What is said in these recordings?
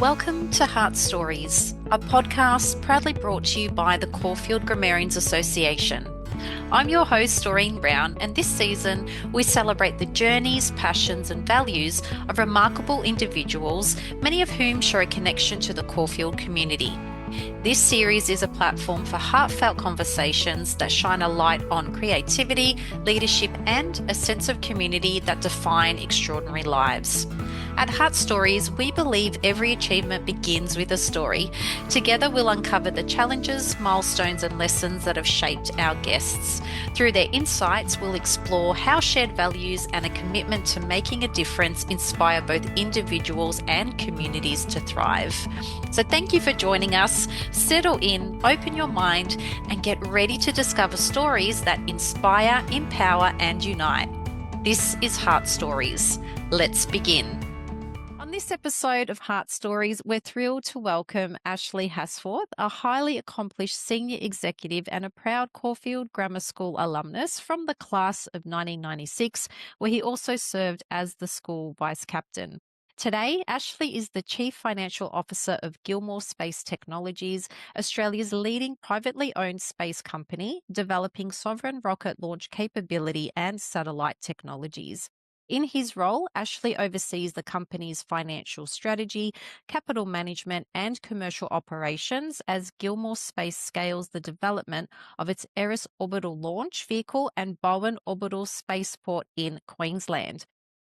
Welcome to Heart Stories, a podcast proudly brought to you by the Caulfield Grammarians Association. I'm your host, Doreen Brown, and this season we celebrate the journeys, passions, and values of remarkable individuals, many of whom share a connection to the Caulfield community. This series is a platform for heartfelt conversations that shine a light on creativity, leadership, and a sense of community that define extraordinary lives. At Heart Stories, we believe every achievement begins with a story. Together, we'll uncover the challenges, milestones, and lessons that have shaped our guests. Through their insights, we'll explore how shared values and a commitment to making a difference inspire both individuals and communities to thrive. So thank you for joining us. Settle in, open your mind, and get ready to discover stories that inspire, empower, and unite. This is Heart Stories. Let's begin. On this episode of Heart Stories, we're thrilled to welcome Ashley Hasforth, a highly accomplished senior executive and a proud Caulfield Grammar School alumnus from the class of 1996, where he also served as the school vice captain. Today, Ashley is the Chief Financial Officer of Gilmore Space Technologies, Australia's leading privately owned space company, developing sovereign rocket launch capability and satellite technologies. In his role, Ashley oversees the company's financial strategy, capital management, and commercial operations as Gilmore Space scales the development of its Eris orbital launch vehicle and Bowen orbital spaceport in Queensland.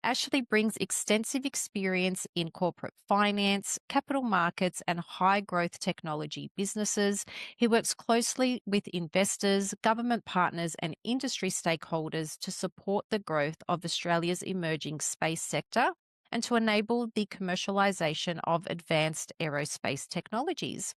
Ashley brings extensive experience in corporate finance, capital markets, and high growth technology businesses. He works closely with investors, government partners, and industry stakeholders to support the growth of Australia's emerging space sector and to enable the commercialisation of advanced aerospace technologies.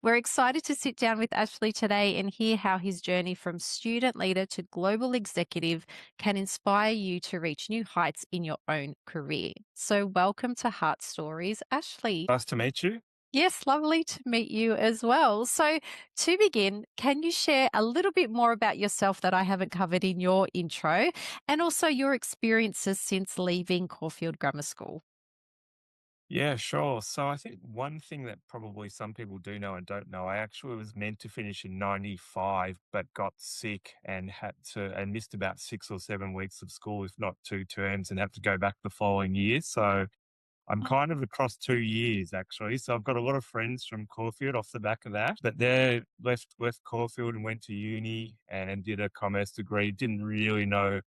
We're excited to sit down with Ashley today and hear how his journey from student leader to global executive can inspire you to reach new heights in your own career. So, welcome to Heart Stories, Ashley. Nice to meet you. Yes, lovely to meet you as well. So, to begin, can you share a little bit more about yourself that I haven't covered in your intro and also your experiences since leaving Caulfield Grammar School? Yeah, sure. So I think one thing that probably some people do know and don't know, I actually was meant to finish in 95, but got sick and and missed about 6 or 7 weeks of school, if not 2 terms, and had to go back the following year. So I'm Oh, kind of across 2 years actually. So I've got a lot of friends from Caulfield off the back of that. But they left Caulfield and went to uni and did a commerce degree. Didn't really know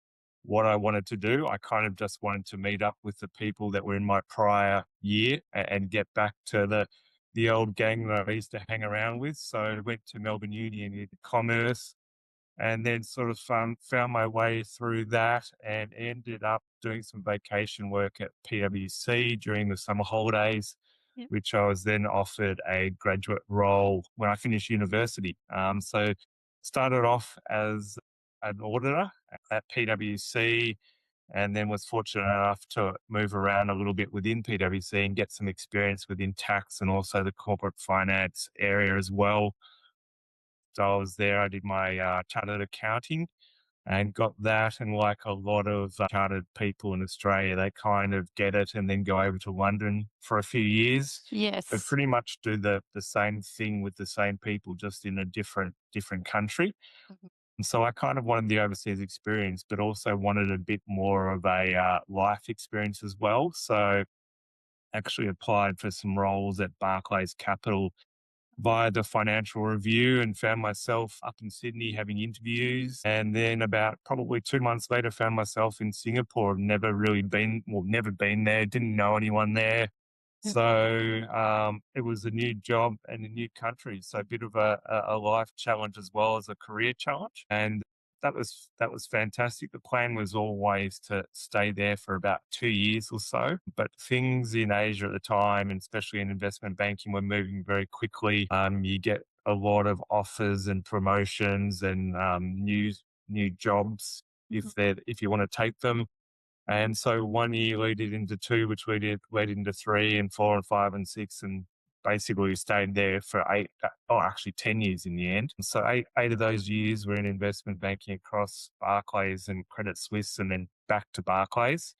what I wanted to do. I kind of just wanted to meet up with the people that were in my prior year and get back to the old gang that I used to hang around with. So I went to Melbourne Uni and did commerce, and then sort of found my way through that and ended up doing some vacation work at PwC during the summer holidays, yeah. which I was then offered a graduate role when I finished university. So started off as an auditor at PwC, and then was fortunate enough to move around a little bit within PwC and get some experience within tax and also the corporate finance area as well. So I was there, I did my chartered accounting and got that. And like a lot of chartered people in Australia, they kind of get it and then go over to London for a few years, but Yes. pretty much do the same thing with the same people, just in a different country. Mhm. And so I kind of wanted the overseas experience, but also wanted a bit more of a life experience as well. So actually applied for some roles at Barclays Capital via the financial review and found myself up in Sydney having interviews. And then about probably 2 months later, found myself in Singapore. Never been there, didn't know anyone there. Yeah. So it was a new job and a new country. So a bit of a life challenge as well as a career challenge. And that was fantastic. The plan was always to stay there for about 2 years or so, but things in Asia at the time, and especially in investment banking, were moving very quickly. You get a lot of offers and promotions and new jobs Mhm. if you want to take them. And so 1 year led into two, which led into three and four and five and six, and basically stayed there for actually 10 years in the end. So eight of those years were in investment banking across Barclays and Credit Suisse, and then back to Barclays.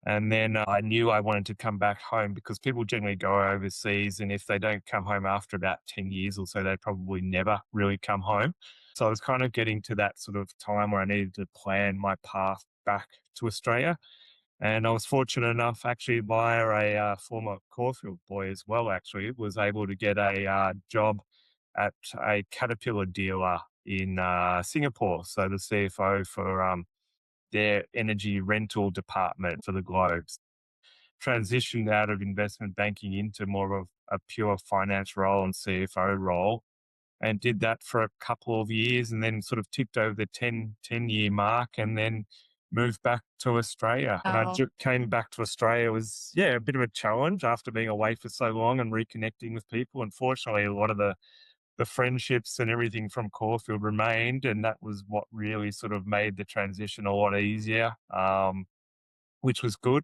And then I knew I wanted to come back home because people generally go overseas. And if they don't come home after about 10 years or so, they probably never really come home. So I was kind of getting to that sort of time where I needed to plan my path back to Australia. And I was fortunate enough, actually, via a former Caulfield boy as well, actually, was able to get a job at a Caterpillar dealer in Singapore. So the CFO for their energy rental department for the globe. Transitioned out of investment banking into more of a pure finance role and CFO role, and did that for a couple of years, and then sort of ticked over the 10-year mark, and then moved back to Australia. When I Oh, came back to Australia, it was, yeah, a bit of a challenge after being away for so long and reconnecting with people. Unfortunately, a lot of the friendships and everything from Caulfield remained, and that was what really sort of made the transition a lot easier, which was good.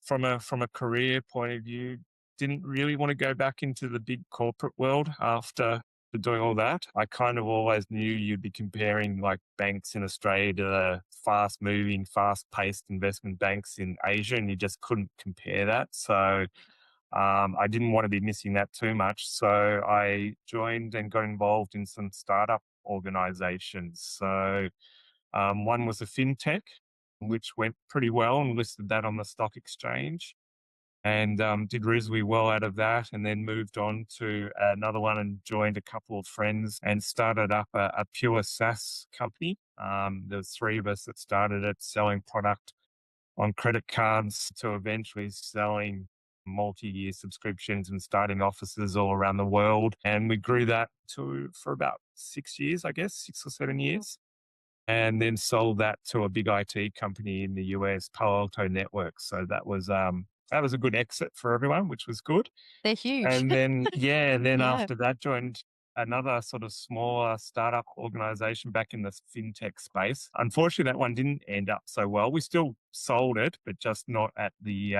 From a career point of view, didn't really want to go back into the big corporate world after doing all that. I kind of always knew you'd be comparing like banks in Australia to the fast moving, fast paced investment banks in Asia, and you just couldn't compare that. So I didn't want to be missing that too much. So I joined and got involved in some startup organizations. So one was a fintech, which went pretty well, and listed that on the stock exchange, and did reasonably well out of that. And then moved on to another one and joined a couple of friends and started up a pure SaaS company. There was three of us that started it, selling product on credit cards to eventually selling multi-year subscriptions and starting offices all around the world. And we grew that for about 6 years, I guess, 6 or 7 years, and then sold that to a big IT company in the US, Palo Alto Networks. So that was a good exit for everyone, which was good. they're huge. And then, yeah, then Yeah. after that, joined another sort of smaller startup organization back in the fintech space. Unfortunately, that one didn't end up so well. We still sold it, but just not at the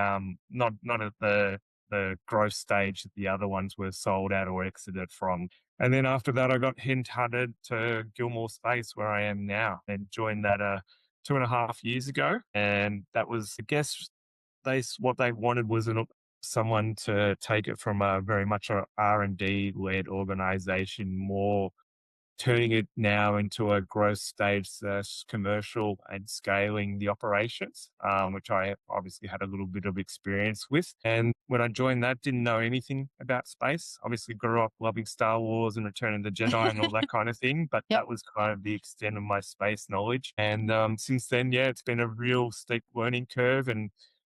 not at the growth stage that the other ones were sold at or exited from. And then after that, I got headhunted to Gilmore Space, where I am now, and joined that 2.5 years ago. And that was, I guess, what they wanted was someone to take it from a very much a R&D led organization, more turning it now into a growth stage / commercial and scaling the operations, which I obviously had a little bit of experience with. And when I joined that, didn't know anything about space. Obviously grew up loving Star Wars and Return of the Jedi and all that kind of thing, but Yep. that was kind of the extent of my space knowledge. And since then, yeah, it's been a real steep learning curve, and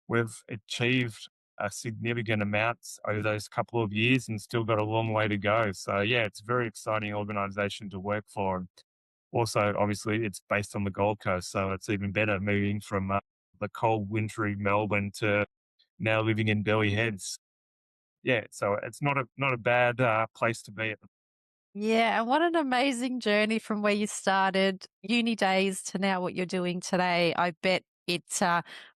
we've achieved a significant amount over those couple of years and still got a long way to go. So yeah, it's a very exciting organization to work for. Also, obviously, it's based on the Gold Coast, so it's even better moving from the cold, wintry Melbourne to now living in Belly Heads. Yeah, so it's not a bad place to be. Yeah, and what an amazing journey from where you started uni days to now what you're doing today. I bet it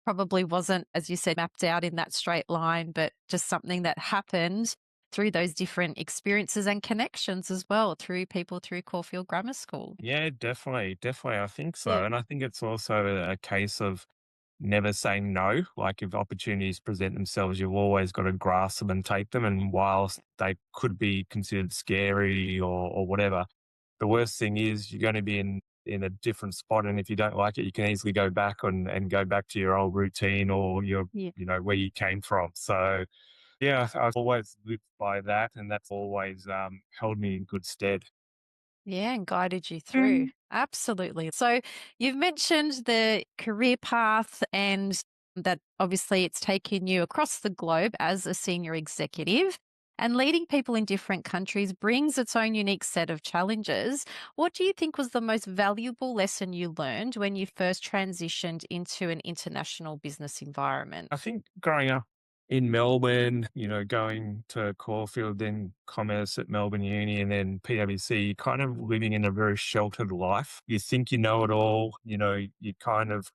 probably wasn't, as you said, mapped out in that straight line, but just something that happened through those different experiences and connections as well through people through Caulfield Grammar School. Yeah, definitely, definitely. I think so, Yeah. and I think it's also a case of never say no. Like if opportunities present themselves, you've always got to grasp them and take them. And whilst they could be considered scary or whatever, the worst thing is you're going to be in a different spot. And if you don't like it, you can easily go back and go back to your old routine or your, Yeah. where you came from. So yeah, I've always lived by that, and that's always held me in good stead. Yeah, and guided you through. Absolutely. So you've mentioned the career path and that obviously it's taken you across the globe as a senior executive. And leading people in different countries brings its own unique set of challenges. What do you think was the most valuable lesson you learned when you first transitioned into an international business environment? I think growing up in Melbourne, going to Caulfield, then commerce at Melbourne Uni, and then PwC, kind of living in a very sheltered life. You think you know it all, you kind of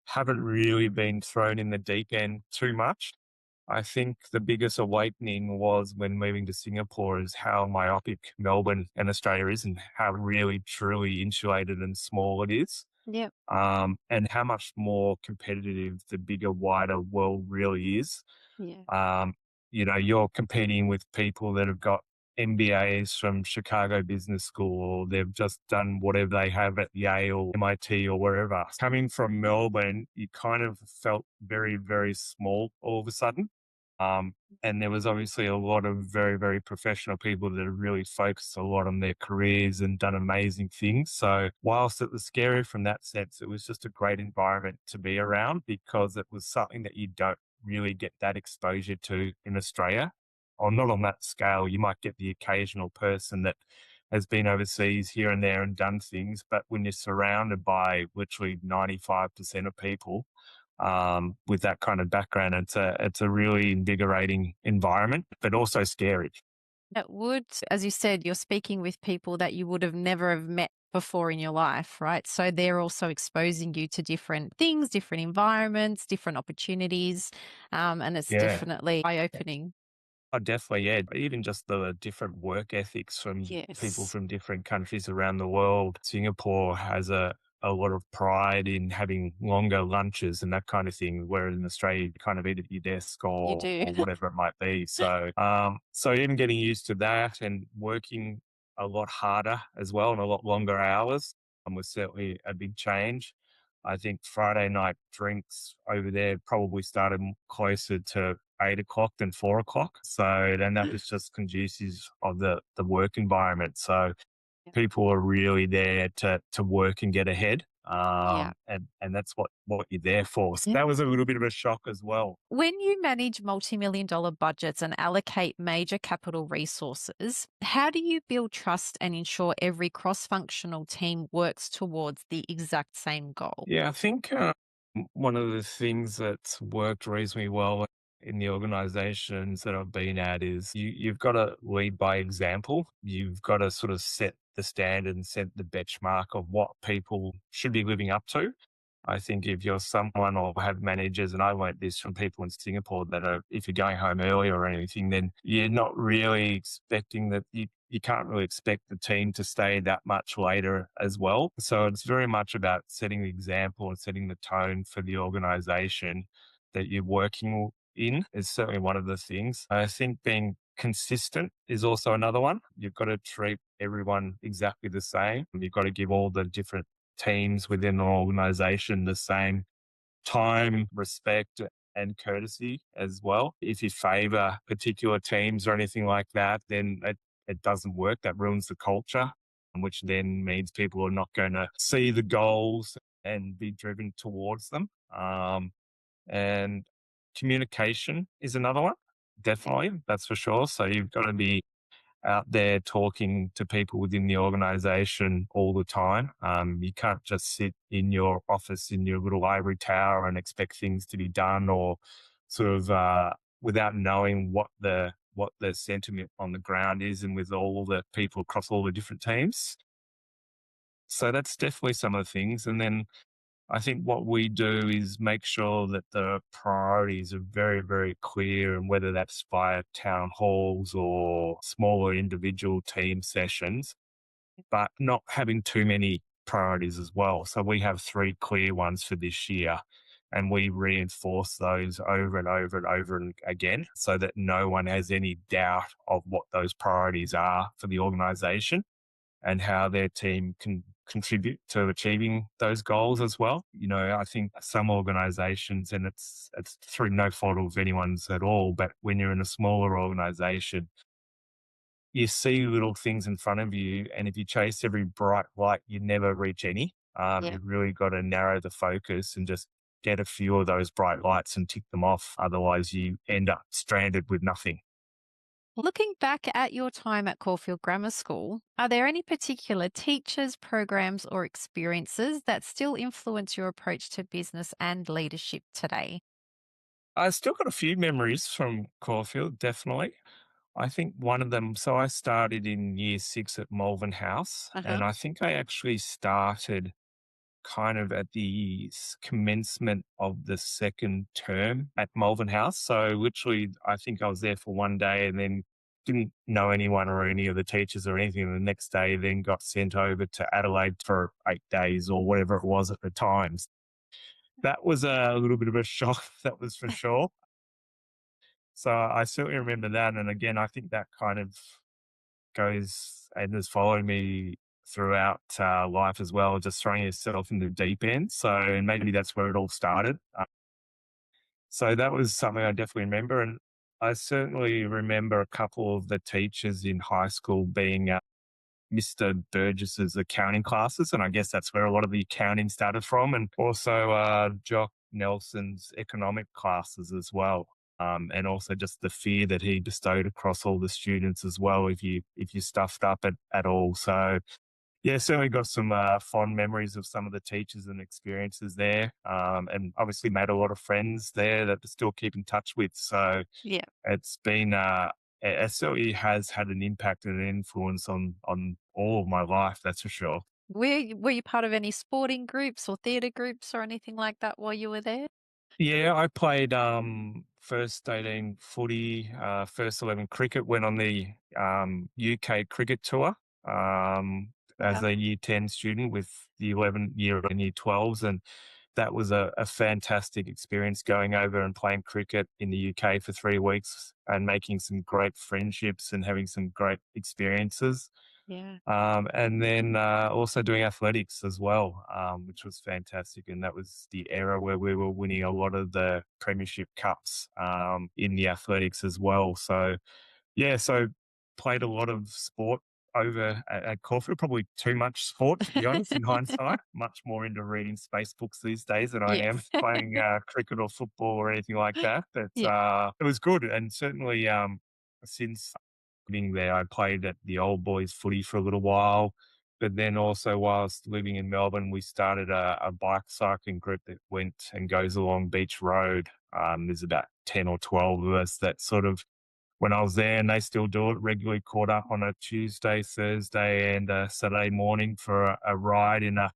haven't really been thrown in the deep end too much. I think the biggest awakening was when moving to Singapore is how myopic Melbourne and Australia is, and how really truly insulated and small it is. Yep. and how much more competitive the bigger, wider world really is. Yeah. Um, you're competing with people that have got MBAs from Chicago Business School, or they've just done whatever they have at Yale, MIT, or wherever. Coming from Melbourne, you kind of felt very, very small all of a sudden. Um, and there was obviously a lot of very, very professional people that have really focused a lot on their careers and done amazing things. So, whilst it was scary from that sense, it was just a great environment to be around because it was something that you don't really get that exposure to in Australia, or not on that scale. You might get the occasional person that has been overseas here and there and done things, but when you're surrounded by literally 95% of people with that kind of background, it's a really invigorating environment, but also scary. It would, as you said, you're speaking with people that you would have never have met before in your life, right? So they're also exposing you to different things, different environments, different opportunities, and it's Yeah. definitely eye-opening. Oh, definitely, yeah. Even just the different work ethics from people Yes, from different countries around the world. Singapore has a lot of pride in having longer lunches and that kind of thing, whereas in Australia, you kind of eat at your desk you or do. or whatever it might be. So even getting used to that and working a lot harder as well and a lot longer hours was certainly a big change. I think Friday night drinks over there probably started closer to 8 o'clock than 4 o'clock. So then that was just conducive of the work environment. So people are really there to work and get ahead. Yeah. And that's what you're there for. So that was a little bit of a shock as well. When you manage multi-million dollar budgets and allocate major capital resources, how do you build trust and ensure every cross-functional team works towards the exact same goal? Yeah, I think one of the things that's worked reasonably well in the organizations that I've been at is you've got to lead by example. You've got to sort of set the standard and set the benchmark of what people should be living up to. I think if you're someone or have managers, and I learned this from people in Singapore that are, if you're going home early or anything, then you're not really expecting that you can't really expect the team to stay that much later as well. So it's very much about setting the example and setting the tone for the organization that you're working in is certainly one of the things. I think being consistent is also another one. You've got to treat everyone exactly the same. You've got to give all the different teams within an organization the same time, respect, and courtesy as well. If you favor particular teams or anything like that, then it doesn't work. That ruins the culture, which then means people are not going to see the goals and be driven towards them. And communication is another one. Definitely, that's for sure. So you've got to be out there talking to people within the organization all the time. You can't just sit in your office in your little ivory tower and expect things to be done or sort of without knowing what the sentiment on the ground is and with all the people across all the different teams. So that's definitely some of the things. And then I think what we do is make sure that the priorities are very, very clear, and whether that's via town halls or smaller individual team sessions, but not having too many priorities as well. So we have three clear ones for this year, and we reinforce those over and over and over and again so that no one has any doubt of what those priorities are for the organization and how their team can contribute to achieving those goals as well. I think some organizations, and it's through no fault of anyone's at all, but when you're in a smaller organization, you see little things in front of you, and if you chase every bright light, you never reach any. Yeah. You've really got to narrow the focus and just get a few of those bright lights and tick them off. Otherwise, you end up stranded with nothing. Looking back at your time at Caulfield Grammar School, are there any particular teachers, programs, or experiences that still influence your approach to business and leadership today? I still got a few memories from Caulfield, definitely. I think one of them, so I started in year 6 at Malvern House, Uh huh. and I think I actually started kind of at the commencement of the second term at Malvern House. So literally, I think I was there for one day and then didn't know anyone or any of the teachers or anything. And the next day, then got sent over to Adelaide for 8 days or whatever it was at the times. That was a little bit of a shock, that was for sure. So I certainly remember that. And again, I think that kind of goes and has followed me throughout life as well, just throwing yourself in the deep end. So, and maybe that's where it all started. So that was something I definitely remember. And I certainly remember a couple of the teachers in high school being Mr. Burgess's accounting classes. And I guess that's where a lot of the accounting started from. And also Jock Nelson's economic classes as well. And also just the fear that he bestowed across all the students as well if you stuffed up at all. So yeah, certainly got some fond memories of some of the teachers and experiences there, and obviously made a lot of friends there that I still keep in touch with. So Yeah. it's been it certainly has had an impact and an influence on all of my life. That's for sure. Were you part of any sporting groups or theatre groups or anything like that while you were there? Yeah, I played first 18 footy, first 11 cricket, went on the UK cricket tour as Wow. a year 10 student with the 11 year and year 12s. And that was a fantastic experience going over and playing cricket in the UK for 3 weeks and making some great friendships and having some great experiences. Yeah. And then also doing athletics as well, which was fantastic. And that was the era where we were winning a lot of the premiership cups in the athletics as well. So, yeah, so played a lot of sport over at Caulfield, probably too much sport, to be honest, in hindsight. Much more into reading space books these days than I am Yes. playing cricket or football or anything like that. But Yeah. it was good. And certainly since living there, I played at the old boys footy for a little while. But then also, whilst living in Melbourne, we started a bike cycling group that went and goes along Beach Road. There's about 10 or 12 of us that sort of, when I was there, and they still do it regularly, caught up on a Tuesday, Thursday, and a Saturday morning for a ride in a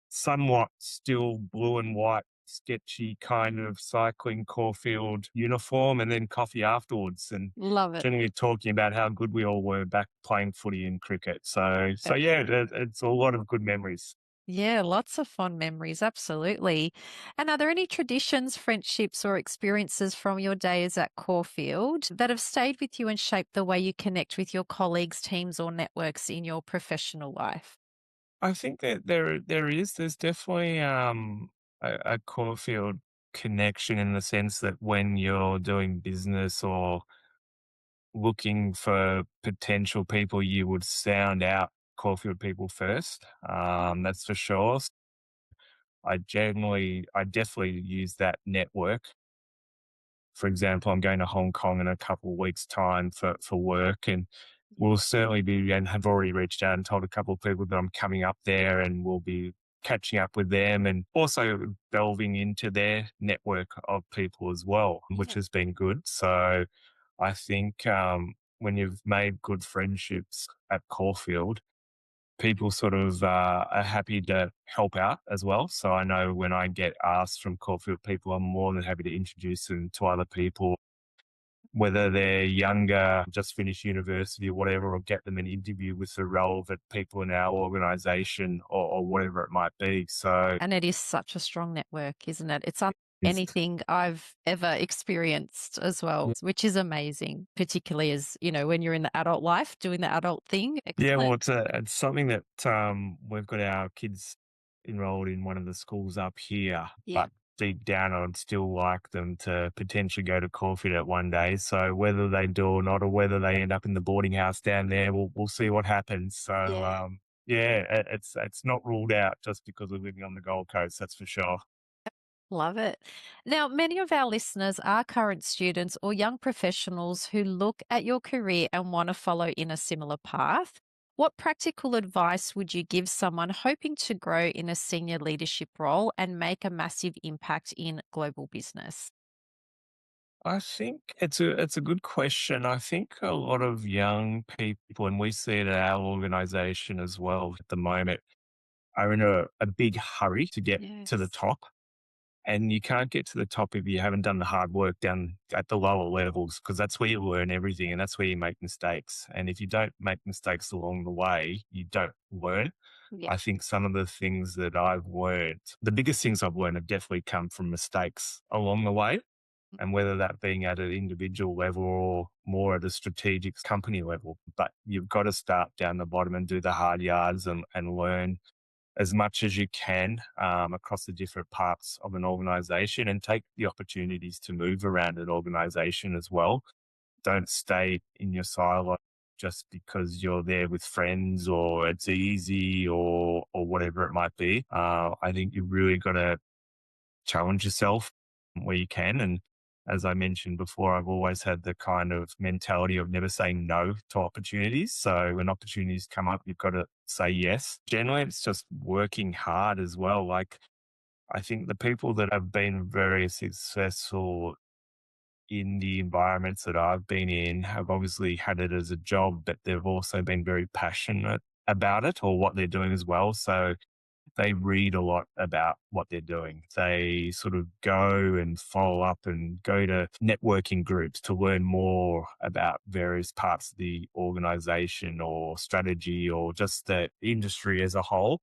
somewhat still blue and white, sketchy kind of cycling Caulfield uniform, and then coffee afterwards, and Love it. generally talking about how good we all were back playing footy and cricket. So Uh, yeah, it's a lot of good memories. Yeah, lots of fond memories, absolutely. And are there any traditions, friendships, or experiences from your days at Caulfield that have stayed with you and shaped the way you connect with your colleagues, teams, or networks in your professional life? I think that there's definitely a Caulfield connection in the sense that when you're doing business or looking for potential people, you would sound out Caulfield people first. That's for sure. I definitely use that network. For example, I'm going to Hong Kong in a couple of weeks' time for work, and we'll certainly be and have already reached out and told a couple of people that I'm coming up there, and we'll be catching up with them and also delving into their network of people as well, which Yeah. has been good. So I think when you've made good friendships at Caulfield, people sort of are happy to help out as well. So I know when I get asked from Caulfield people, I'm more than happy to introduce them to other people, whether they're younger, just finished university or whatever, or get them an interview with the relevant people in our organisation or whatever it might be. So And it is such a strong network, isn't it? It's unlike it's, anything I've ever experienced as well, which is amazing, particularly as, when you're in the adult life doing the adult thing. yeah, well, Excellent. it's something that we've got our kids enrolled in one of the schools up here, Yeah. but deep down, I'd still like them to potentially go to Caulfield at one day. So whether they do or not, or whether they end up in the boarding house down there, we'll see what happens. So Yeah. yeah, it's not ruled out just because we're living on the Gold Coast. That's for sure. Love it. Now, many of our listeners are current students or young professionals who look at your career and want to follow in a similar path. What practical advice would you give someone hoping to grow in a senior leadership role and make a massive impact in global business? I think it's a good question. I think a lot of young people, and we see it at our organisation as well at the moment, are in a big hurry to get to the Yes. top. And you can't get to the top if you haven't done the hard work down at the lower levels, because that's where you learn everything and that's where you make mistakes. And if you don't make mistakes along the way, you don't learn. Yeah. I think some of the things that I've learned, the biggest things I've learned have definitely come from mistakes along the way. And whether that being at an individual level or more at a strategic company level. But you've got to start down the bottom and do the hard yards and learn as much as you can across the different parts of an organization and take the opportunities to move around an organization as well. Don't stay in your silo just because you're there with friends or it's easy or whatever it might be. I think you really got to challenge yourself where you can. And as I mentioned before, I've always had the kind of mentality of never saying no to opportunities. So when opportunities come up, you've got to say yes. Generally, it's just working hard as well. Like, I think the people that have been very successful in the environments that I've been in have obviously had it as a job, but they've also been very passionate about it or what they're doing as well. So they read a lot about what they're doing. They sort of go and follow up and go to networking groups to learn more about various parts of the organization or strategy or just the industry as a whole.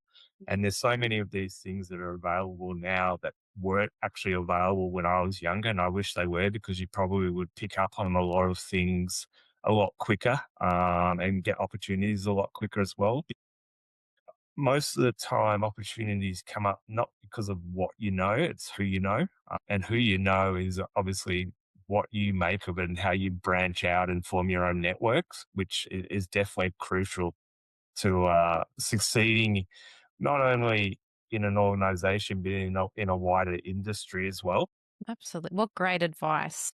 And there's so many of these things that are available now that weren't actually available when I was younger. And I wish they were, because you probably would pick up on a lot of things a lot quicker and get opportunities a lot quicker as well. Most of the time, opportunities come up not because of what you know, it's who you know. And who you know is obviously what you make of it and how you branch out and form your own networks, which is definitely crucial to succeeding not only in an organization, but in a wider industry as well. Absolutely. What great advice.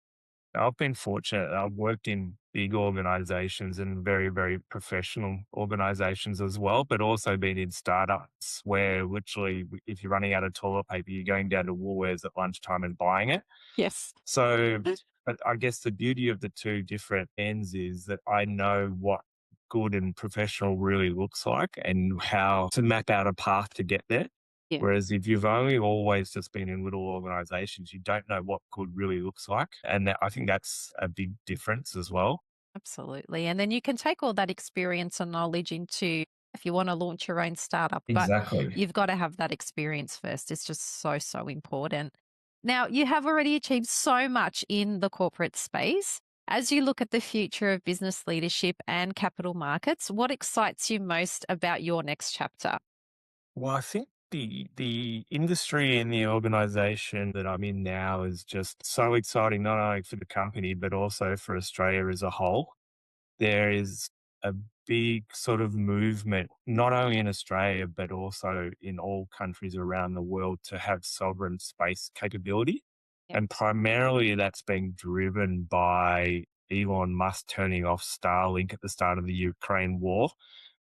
I've been fortunate. I've worked in big organizations and very, very professional organizations as well, but also been in startups where literally, if you're running out of toilet paper, you're going down to Woolworths at lunchtime and buying it. Yes. So, but I guess the beauty of the two different ends is that I know what good and professional really looks like and how to map out a path to get there. Yeah. Whereas if you've only always just been in little organizations, you don't know what good really looks like. And I think that's a big difference as well. Absolutely. And then you can take all that experience and knowledge into if you want to launch your own startup, but Exactly. you've got to have that experience first. It's just so, so important. Now, you have already achieved so much in the corporate space. As you look at the future of business leadership and capital markets, what excites you most about your next chapter? Well, I think the industry and the organization that I'm in now is just so exciting, not only for the company, but also for Australia as a whole. There is a big sort of movement, not only in Australia, but also in all countries around the world to have sovereign space capability. Yeah. And primarily that's being driven by Elon Musk turning off Starlink at the start of the Ukraine war.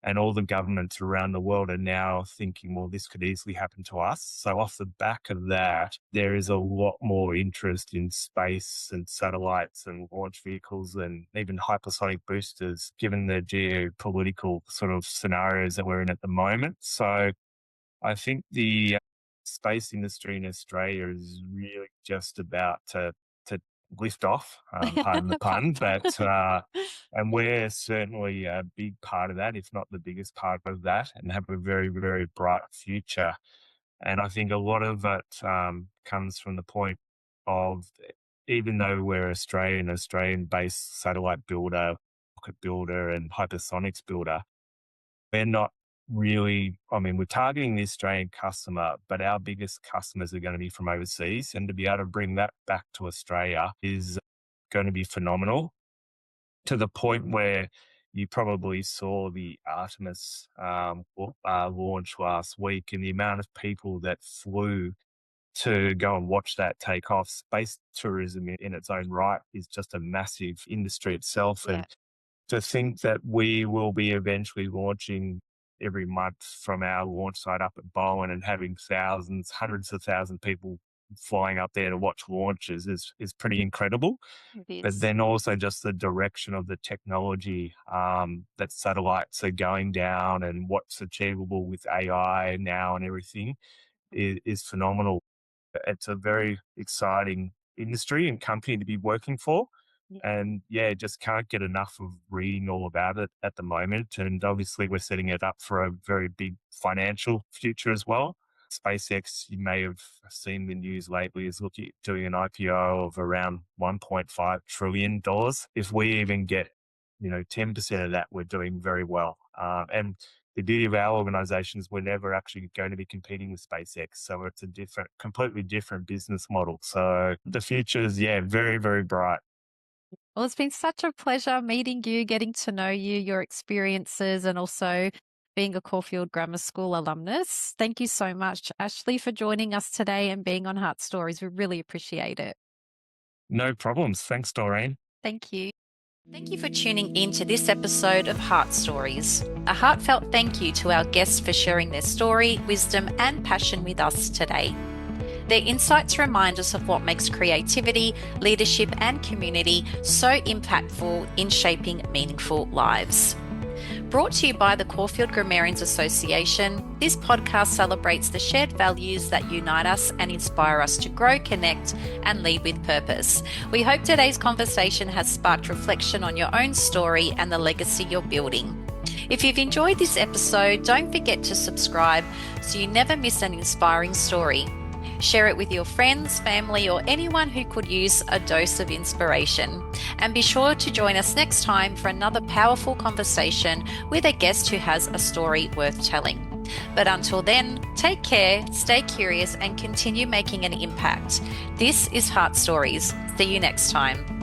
And all the governments around the world are now thinking, well, this could easily happen to us. So, off the back of that, there is a lot more interest in space and satellites and launch vehicles and even hypersonic boosters, given the geopolitical sort of scenarios that we're in at the moment. So, I think the space industry in Australia is really just about to lift off, pardon the pun, but and we're certainly a big part of that, if not the biggest part of that, and have a very, very bright future. And I think a lot of it comes from the point of, even though we're Australian based satellite builder, rocket builder, and hypersonics builder, we're not really, I mean, we're targeting the Australian customer, but our biggest customers are going to be from overseas. And to be able to bring that back to Australia is going to be phenomenal, to the point where you probably saw the Artemis launch last week, and the amount of people that flew to go and watch that take off. Space tourism in its own right is just a massive industry itself. Yeah. And to think that we will be eventually launching every month from our launch site up at Bowen and having thousands, hundreds of thousands of people flying up there to watch launches is pretty incredible. It But is. then also just the direction of the technology that satellites are going down and what's achievable with AI now and everything is phenomenal. it's a very exciting industry and company to be working for. And yeah, just can't get enough of reading all about it at the moment. And obviously, we're setting it up for a very big financial future as well. SpaceX, you may have seen the news lately, is looking at doing an IPO of around $1.5 trillion. If we even get, 10% of that, we're doing very well. And the beauty of our organisation is we're never actually going to be competing with SpaceX. So it's a completely different business model. So the future is, very, very bright. Well, it's been such a pleasure meeting you, getting to know you, your experiences, and also being a Caulfield Grammar School alumnus. Thank you so much, Ashley, for joining us today and being on Heart Stories. We really appreciate it. No problems. Thanks, Doreen. Thank you. Thank you for tuning in to this episode of Heart Stories. A heartfelt thank you to our guests for sharing their story, wisdom, and passion with us today. Their insights remind us of what makes creativity, leadership, and community so impactful in shaping meaningful lives. Brought to you by the Caulfield Grammarians Association, this podcast celebrates the shared values that unite us and inspire us to grow, connect, and lead with purpose. We hope today's conversation has sparked reflection on your own story and the legacy you're building. If you've enjoyed this episode, don't forget to subscribe so you never miss an inspiring story. Share it with your friends, family, or anyone who could use a dose of inspiration. And be sure to join us next time for another powerful conversation with a guest who has a story worth telling. But until then, take care, stay curious, and continue making an impact. This is Heart Stories. See you next time.